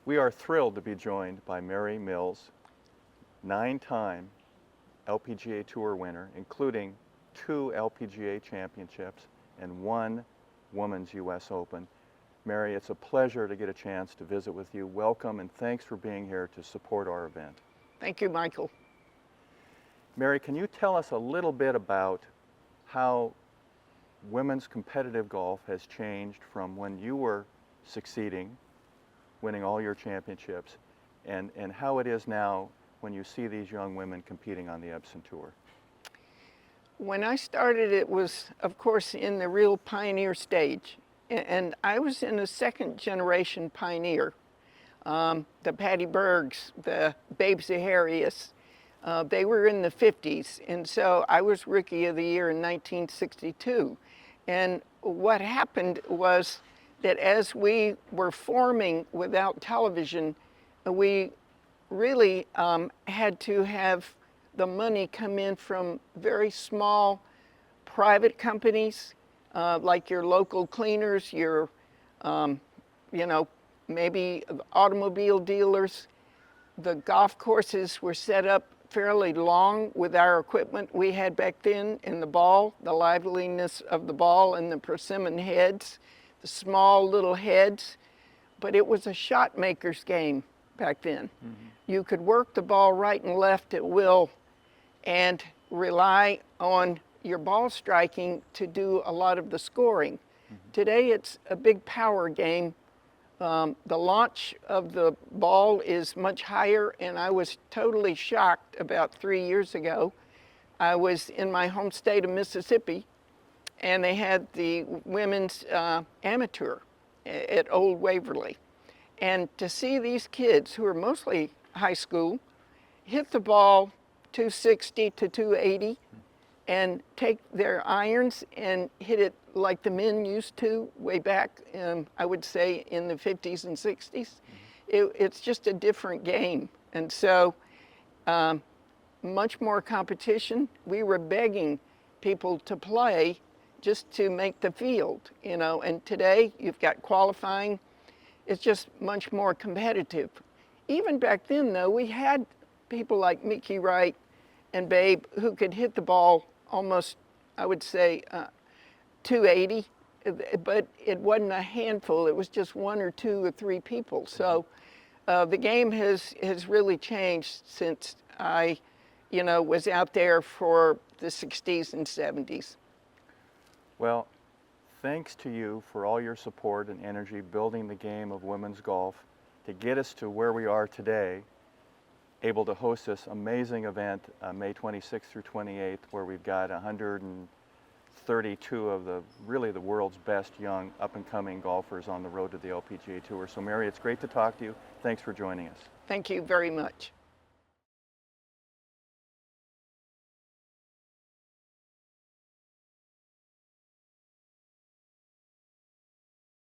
We are thrilled to be joined by Mary Mills, 9-time LPGA Tour winner, including 2 LPGA championships and 1 Women's US Open. Mary, it's a pleasure to get a chance to visit with you. Welcome and thanks for being here to support our event. Thank you, Michael. Mary, can you tell us a little bit about how women's competitive golf has changed from when you were succeeding, winning all your championships, and how it is now when you see these young women competing on the Epson Tour? When I started, it was, of course, in the real pioneer stage. And I was in a second generation pioneer. The Patty Bergs, the Babe Zaharias, they were in the 50s. And so I was Rookie of the Year in 1962. And what happened was that as we were forming without television, we really had to have the money come in from very small private companies, like your local cleaners, your, maybe automobile dealers. The golf courses were set up fairly long with our equipment we had back then, in the ball, the liveliness of the ball and the persimmon heads, the small little heads. But it was a shot maker's game back then. Mm-hmm. You could work the ball right and left at will and rely on your ball striking to do a lot of the scoring. Mm-hmm. Today it's a big power game. The launch of the ball is much higher, and I was totally shocked about 3 years ago. I was in my home state of Mississippi, and they had the women's amateur at Old Waverly. And to see these kids, who are mostly high school, hit the ball 260 to 280 and take their irons and hit it like the men used to way back, I would say, in the 50s and 60s. Mm-hmm. It's just a different game. And so much more competition. We were begging people to play just to make the field, and today you've got qualifying. It's just much more competitive. Even back then, though, we had people like Mickey Wright and Babe who could hit the ball almost, I would say, 280, but it wasn't a handful. It was just 1 or 2 or 3 people. So the game has really changed since I, was out there for the 60s and 70s. Well, thanks to you for all your support and energy building the game of women's golf to get us to where we are today, able to host this amazing event May 26th through 28th, where we've got 132 of the world's best young up-and-coming golfers on the road to the LPGA Tour. So Mary, it's great to talk to you. Thanks for joining us. Thank you very much.